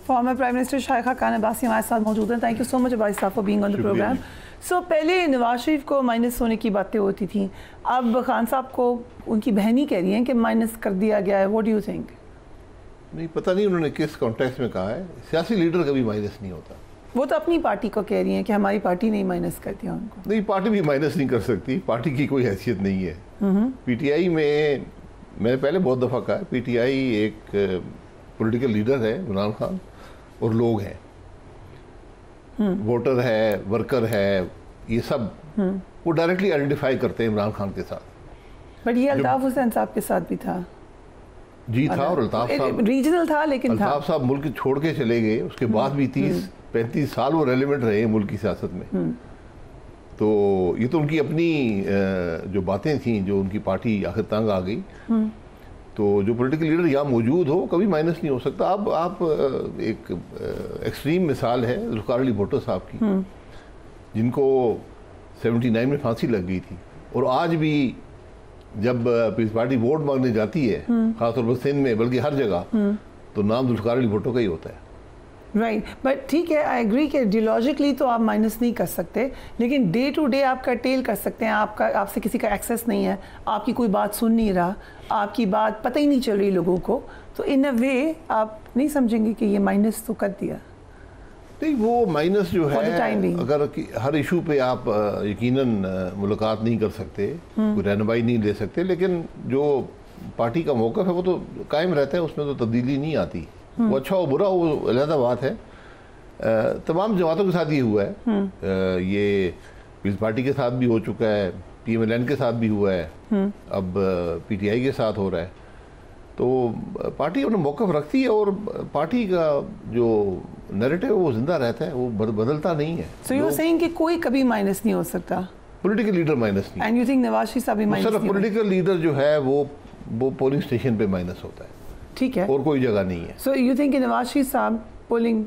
Farmer prime minister शाइखा खान अब्बासी हमारे साथ मौजूद हैं। Thank you so much Abbasi साहब for being on the programme. So पहले नवाज शरीफ को माइनस होने की बातें होती थी, अब खान साहब को उनकी बहनी कह रही हैं कि माइनस कर दिया गया है। What do you think? नहीं पता नहीं उन्होंने किस कॉन्टेक्स्ट में कहा है। सियासी लीडर कभी माइनस नहीं होता। वो तो अपनी पार्टी को कह रही हैं कि हमारी पार्टी नहीं माइनस कर दिया उनको। नहीं, पार्टी भी माइनस नहीं कर सकती, पार्टी की कोई हैसियत नहीं है। पीटीआई में मैंने पहले बहुत दफ़ा कहा, पीटीआई एक पॉलिटिकल लीडर है इमरान खान और लोग हैं, वोटर है, वर्कर है, ये सब वो डायरेक्टली आइडेंटिफाई करते हैं इमरान खान के साथ। बट ये अल्ताफ हुसैन साहब के साथ भी था। जी था, और अल्ताफ साहब रीजनल था, लेकिन अल्ताफ साहब मुल्क छोड़ के चले गए, उसके बाद भी 30-35 साल वो रेलिवेंट रहे मुल्क की सियासत में। तो ये तो उनकी अपनी जो बातें थी, जो उनकी पार्टी आखिर तंग आ गई, तो जो पॉलिटिकल लीडर यहाँ मौजूद हो कभी माइनस नहीं हो सकता। अब आप एक एक्सट्रीम मिसाल है ज़ुल्फ़िकार अली भुट्टो साहब की, जिनको 79 में फांसी लग गई थी, और आज भी जब पीपल्स पार्टी वोट मांगने जाती है, खासतौर पर सिंध में, बल्कि हर जगह, तो नाम ज़ुल्फ़िकार अली भुट्टो का ही होता है। राइट, बट ठीक है, आई एग्री कि आइडियोलॉजिकली तो आप माइनस नहीं कर सकते, लेकिन डे टू डे आप कर्टेल कर सकते हैं। आपसे किसी का एक्सेस नहीं है, आपकी कोई बात सुन नहीं रहा, आपकी बात पता ही नहीं चल रही लोगों को, तो इन अ वे आप नहीं समझेंगे कि ये माइनस तो कर दिया। नहीं, वो माइनस जो है, अगर हर इशू पे आप यकीनन मुलाकात नहीं कर सकते, कोई रहनुमाई नहीं ले सकते, लेकिन जो पार्टी का मौक़िफ़ है वो तो कायम रहता है, उसमें तो तब्दीली नहीं आती। वो अच्छा हो बुरा वो अलग बात है। तमाम जमातों के साथ ये हुआ है, ये पीपल्स पार्टी के साथ भी हो चुका है, PMLN के साथ भी हुआ है, अब PTI के साथ हो रहा है। तो पार्टी अपना मौक़िफ़ रखती है, और पार्टी का जो नैरेटिव है वो जिंदा रहता है, वो बदलता नहीं है। सो यू आर सेइंग कि कोई कभी माइनस नहीं हो सकता, पॉलिटिकल लीडर माइनस नहीं। And you think Nawaz Sharif साहब भी माइनस नहीं? पॉलिटिकल लीडर जो है वो पोलिंग स्टेशन पे माइनस होता है, ठीक है, और कोई जगह नहीं है। So you think Nawaz Sharif साहब पोलिंग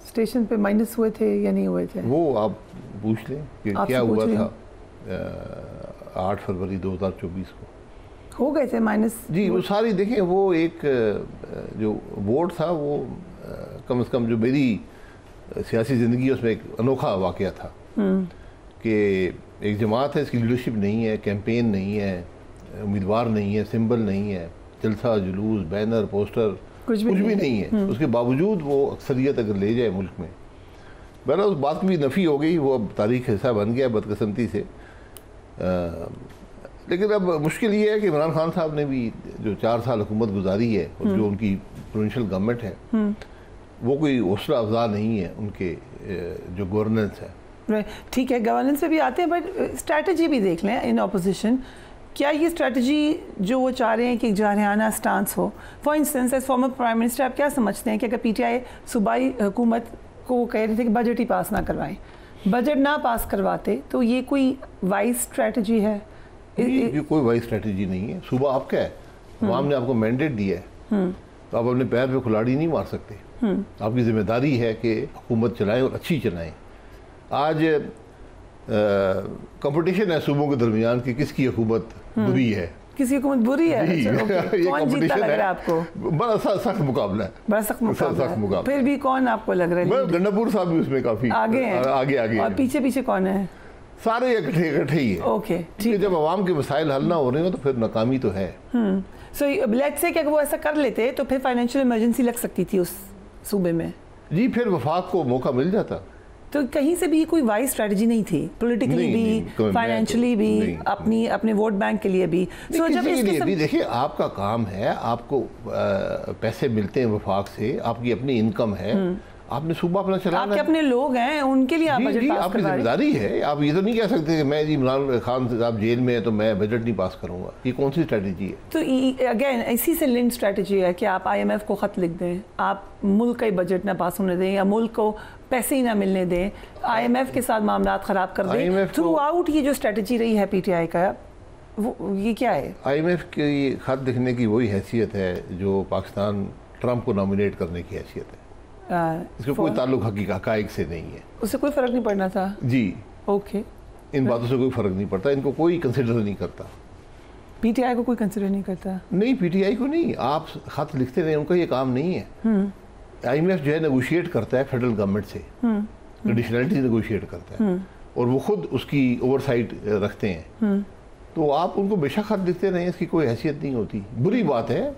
स्टेशन पे माइनस हुए थे या नहीं हुए थे? वो आप पूछ लें कि क्या हुआ था 8 फरवरी 2024 को हो गए थे माइनस। जी, वो सारी देखें, वो एक जो वोट था वो कम से कम जो मेरी सियासी ज़िंदगी उसमें एक अनोखा वाक़या था कि एक जमात है, इसकी लीडरशिप नहीं है, कैंपेन नहीं है, उम्मीदवार नहीं है, सिंबल नहीं है, जलसा जुलूस, बैनर, पोस्टर, कुछ भी नहीं है, उसके बावजूद वो अक्सरियत अगर ले जाए मुल्क में, बहरहाल उस बात की भी नफ़ी हो गई, वो अब तारीख़ का हिस्सा बन गया बदकिस्मती से। लेकिन अब मुश्किल ये है कि इमरान खान साहब ने भी जो 4 साल हुकूमत गुजारी है, और जो उनकी प्रोविंशियल गवर्नमेंट है, वो कोई हौसला अफजा नहीं है उनके जो गवर्नेंस है। ठीक है, गवर्नेंस पे भी आते हैं, बट स्ट्रैटेजी भी देख लें इन ऑपोजिशन। क्या ये स्ट्रैटेजी जो वो चाह रहे हैं कि जारहाना स्टांस हो, for instance as former prime minister आप क्या समझते हैं कि अगर PTI सूबाई हुकूमत को कह रहे थे कि बजट ही पास ना करवाएं, बजट ना पास करवाते, तो ये कोई वाइज स्ट्रैटेजी है? ये कोई वाइज स्ट्रैटेजी नहीं है। सूबा आपका है, अवाम ने आपको मैंडेट दिया है, तो आप अपने पैर पे कुल्हाड़ी नहीं मार सकते। आपकी जिम्मेदारी है कि हुकूमत चलाएं और अच्छी चलाएं। आज कंपटीशन है सूबों के दरमियान कि किसकी हुकूमत बुरी है, किसी हुकूमत बुरी है। कौन जीता लग रहा है आपको? बड़ा सख्त मुकाबला है, बड़ा सख्त मुकाबला। फिर भी कौन आपको लग रहा है? गंडापुर साहब भी उसमें काफी आगे हैं, आगे और पीछे कौन है? सारे इकट्ठे ही है। ओके, ठीक है। जब आवाम के मसाइल हल ना हो रहे हो तो फिर नाकामी तो है। सो लेट्स से कि अगर वो ऐसा कर लेते तो फिर फाइनेंशियल इमरजेंसी लग सकती थी उस सूबे में। जी, फिर वफाक को मौका मिल जाता। तो कहीं से भी कोई वाइज स्ट्रेटजी नहीं थी, पॉलिटिकली भी, फाइनेंशियली भी, अपने वोट बैंक के लिए भी। सो जब इसके लिए देखिए, आपका काम है, आपको पैसे मिलते हैं वफाक से, आपकी अपनी इनकम है, आपने सूबा अपना चलाना, आपके अपने लोग हैं, उनके लिए आप बजट पास आपकी जिम्मेदारी है। आप ये तो नहीं कह सकते कि मैं जी इमरान खान साहब जेल में है तो मैं बजट नहीं पास करूंगा। ये कौन सी स्ट्रेटजी है? तो अगेन इसी से लिंक स्ट्रेटजी है कि आप IMF को ख़त लिख दें, आप मुल्क का ही बजट ना पास होने दें, या मुल्क को पैसे ही ना मिलने दें, IMF के साथ मामला ख़राब कर दें। थ्रू आउट ये जो स्ट्रेटजी रही है PTI का, वो ये क्या है? IMF की ख़त लिखने की वही हैसियत है जो पाकिस्तान ट्रंप को नॉमिनेट करने की हैसियत है। इसका कोई ताल्लुक हक़ाइक़ से नहीं है। उससे कोई फ़र्क नहीं पड़ना था? जी, ओके, इन बातों से कोई फ़र्क नहीं पड़ता, इनको कोई कंसिडर नहीं करता। PTI को कोई कंसिडर नहीं करता? नहीं, PTI को नहीं, आप ख़त लिखते रहे, उनका ये काम नहीं है। IMF जो है नेगोशिएट करता है फेडरल गवर्नमेंट से, एडिशनलिटी नेगोशिएट करता है और वो खुद उसकी ओवरसाइट रखते हैं। तो आप उनको बेशक खत लिखते रहें, इसकी कोई हैसियत नहीं होती। बुरी बात है,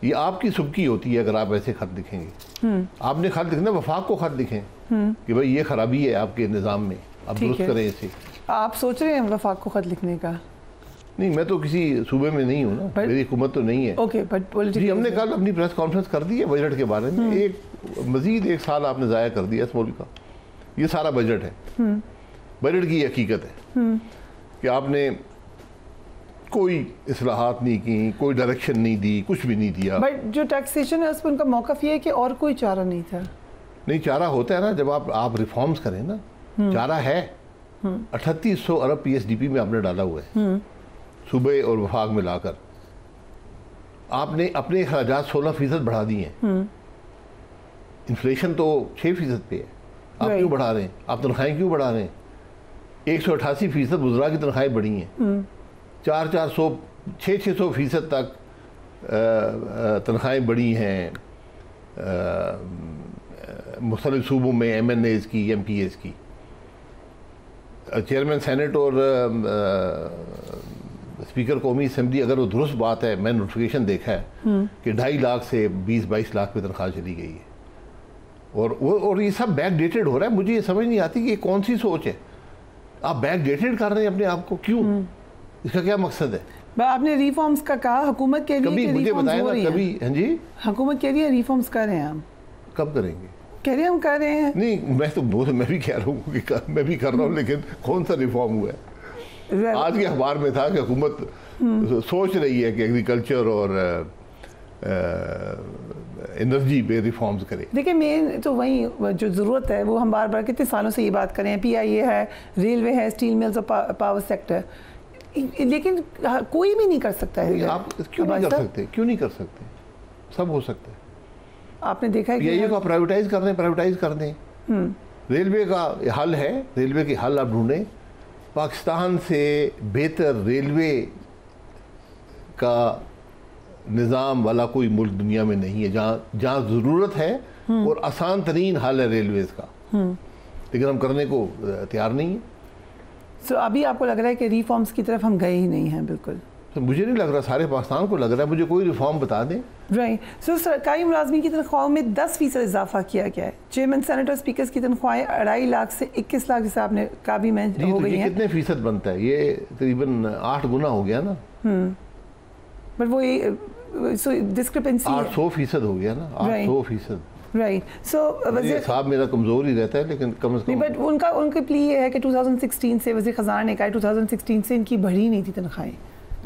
ये आपकी सुबकी होती है अगर आप ऐसे खत लिखेंगे। आपने खत लिखना, वफाक को खत लिखें कि भाई ये खराबी है आपके निज़ाम में, आप दुरुस्त करें इसे। आप सोच रहे हैं वफाक को खत लिखने का? नहीं, मैं तो किसी सूबे में नहीं हूँ ना, मेरी हुकूमत तो नहीं है। ओके, बट जी हमने कल अपनी प्रेस कॉन्फ्रेंस कर दी है बजट के बारे में। एक मजीद 1 साल आपने ज़ाया कर दिया इस मुल्क का। ये सारा बजट है, बजट की हकीकत है कि आपने कोई इस्लाहात नहीं की, कोई डायरेक्शन नहीं दी, कुछ भी नहीं दिया। बट जो टैक्सेशन है उस पर उनका मौक़िफ़ ये है कि और कोई चारा नहीं था। नहीं, चारा होता है ना जब आप रिफॉर्म्स करें ना, चारा है। 3800 अरब PSDP में आपने डाला हुआ है सूबे और वफाक में लाकर। आपने अपने अखराजात 16% बढ़ा दिए हैं। इन्फ्लेशन तो 6% पे है, आप क्यों बढ़ा रहे हैं? आप तनख्वाहें क्यों बढ़ा रहे हैं? 188% वज़रा की तनख्वाहें बढ़ी हैं। 400-400, 600-600% तक तनख्वाहें बढ़ी हैं मुख्तलिफ सूबों में, MNAs की, MPAs की। चेयरमैन सेनेट और स्पीकर कौमी असम्बली, अगर वो दुरुस्त बात है, मैंने नोटिफिकेशन देखा है कि 2.5 लाख से 20-22 लाख पे तनख्वाह चली गई है। और ये सब बैक डेटेड हो रहा है। मुझे ये समझ नहीं आती कि ये कौन सी सोच है। आप बैक डेटेड कर रहे हैं अपने आप को, क्यों? इसका क्या मकसद है? आपने रिफॉर्म्स का कहा, हुकूमत के लिए कभी मुझे बताया ना, कभी। हाँ जी, हुकूमत के लिए रिफॉर्म्स कर रहे हैं हम। कब करेंगे? कह रहे हैं हम कर रहे हैं। नहीं, मैं भी कह रहा हूँ कि मैं भी कर रहा हूँ, लेकिन कौन सा रिफॉर्म हुआ है? आज के अखबार में था कि हुकूमत सोच रही है कि एग्रीकल्चर और एनर्जी पे रिफॉर्म्स करे। देखिए, मेन तो वही जो ज़रूरत है वो हम बार बार कितने सालों से ये बात करें हैं। PIA है, रेलवे है, स्टील मिल्स और पावर सेक्टर, लेकिन कोई भी नहीं कर सकता है। आप क्यों नहीं कर सकते? क्यों नहीं कर सकते? सब हो सकता है। आपने देखा है PIA को प्राइवेटाइज कर दें, प्राइवेटाइज कर दें। रेलवे का हल है, रेलवे के हल आप ढूंढें। पाकिस्तान से बेहतर रेलवे का निज़ाम वाला कोई मुल्क दुनिया में नहीं है, जहाँ ज़रूरत है और आसान तरीन हल है रेलवेज़ का, लेकिन हम करने को तैयार नहीं है। सो अभी आपको लग रहा है कि रिफॉर्म्स की तरफ हम गए ही नहीं हैं? बिल्कुल तो मुझे नहीं लग रहा, सारे पाकिस्तान को लग रहा है। मुझे कोई रिफॉर्म बता दें। राइट। सो सरकारी मुलाजमीन की तनख्वाहों में 10% इजाफा किया गया है। चेयरमैन, सेनेटर, स्पीकर्स की तनख्वाहें 2.5 लाख से 21 लाख जैसे आपने का भी मैं हो गई है। कितने फीसद बनता है? ये तकरीबन 8 गुना हो गया ना। बट वो डिस्क्रिपेंसी 800% हो गया ना, 800%। राइट। सो वज़ीर साहब मेरा कमज़ोर ही रहता है, लेकिन कम से कम। बट उनका प्ली ये है कि 2016 से वज़ीर ख़ज़ाना ने कहा 2016 से इनकी बढ़ी नहीं थी तनख्वाहें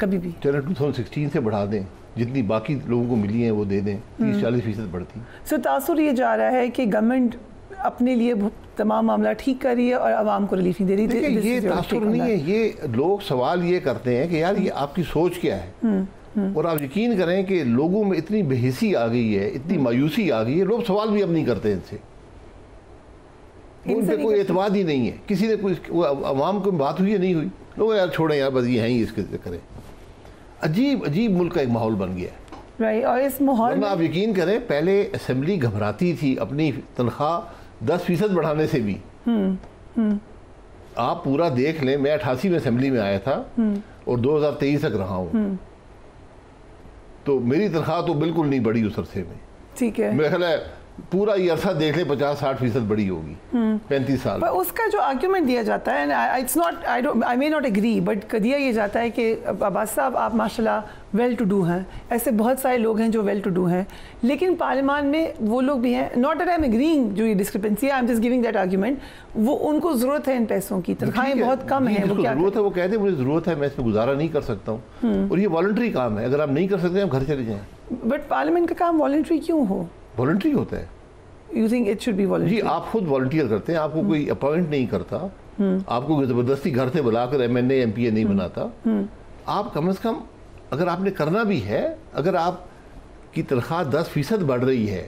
कभी भी। चलो 2016 से बढ़ा दें, जितनी बाकी लोगों को मिली हैं वो दे दें, 30-40% बढ़ती। सो तासुर ये जा रहा है कि गवर्नमेंट अपने लिए तमाम मामला ठीक कर रही है और आवाम को रिलीफ नहीं दे रही। ये तासुर नहीं है, ये लोग सवाल ये करते हैं कि यार ये आपकी सोच क्या है। और आप यकीन करें कि लोगों में इतनी बेहिसी आ गई है, इतनी मायूसी आ गई है, लोग सवाल भी अब नहीं करते इनसे। उन पर कोई एतमाद ही नहीं है। किसी ने कोई अवाम को बात हुई है, नहीं हुई, लोग यार छोड़ें यार, बस ये हैं ही, इसके करें। अजीब अजीब मुल्क का एक माहौल बन गया है। राइट। और इस माहौल में आप यकीन करें, पहले असेंबली घबराती थी अपनी तनख्वाह 10% बढ़ाने से भी। आप पूरा देख लें, मैं 88 में असेंबली में आया था और 2023 तक रहा हूँ, तो मेरी तनख्वाह तो बिल्कुल नहीं बढ़ी उस अरसे में। ठीक है, मेरा ख्याल है पूरा ये अरसा देख ले 50-60% बढ़ी होगी 35 साल। पर उसका जो आर्ग्यूमेंट दिया जाता है, it's not, I may not agree, but दिया ये जाता है कि अब्बास साहब आप माशाल्लाह वेल टू डू हैं, ऐसे बहुत सारे लोग हैं जो वेल टू डू हैं, लेकिन पार्लियामान में वो लोग भी हैं। Not that I am agreeing जो ये डिस्क्रिपेंसी है, I am just giving that argument. वो उनको ज़रूरत है इन पैसों की, तनख्वाहें बहुत कम है, वो क्या ज़रूरत है, वो कहते हैं मुझे ज़रूरत है, मैं इसमें गुजारा नहीं कर सकता हूँ, और ये वॉलंटरी काम है, अगर आप नहीं कर सकते आप घर चले जाएँ। बट पार्लियामेंट का काम वॉलंटरी क्यों हो? वॉलंटरी होता है। You think it should be voluntary? जी, आप खुद वॉलंटियर करते हैं, आपको कोई अपॉइंट नहीं करता, आपको ज़बरदस्ती घर से बुलाकर MNA MPA नहीं बनाता। आप कम से कम, अगर आपने करना भी है, अगर आपकी तनख्वाह 10% बढ़ रही है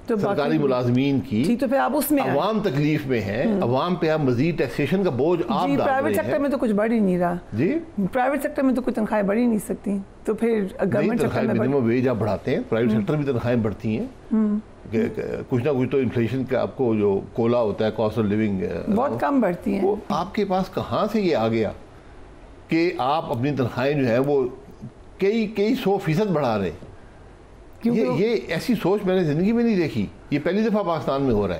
तो सरकारी मुलाजमीन की, तो फिर आप उसमें अवाम तकलीफ में है, अवाम पे आप मजीद टैक्सेशन का बोझ आप डाल रहे हैं। प्राइवेट सेक्टर में तो कुछ बढ़ ही नहीं रहा जी, प्राइवेट सेक्टर में तो कोई तनख्वाहें बढ़ ही नहीं सकती, तो फिर गवर्नमेंट सेक्टर में मिनिमम वेज आप बढ़ाते हैं, प्राइवेट सेक्टर भी तनख्वाहें बढ़ती हैं, कुछ ना कुछ तो इन्फ्लेशन का आपको जो कोला होता है, कॉस्ट ऑफ लिविंग बहुत कम बढ़ती है। वो आपके पास कहाँ से ये आ गया कि आप अपनी तनख्वाहें जो है वो कई 100% बढ़ा रहे हैं? ये ऐसी सोच मैंने ज़िंदगी में नहीं देखी। ये पहली दफ़ा पाकिस्तान में हो रहा है।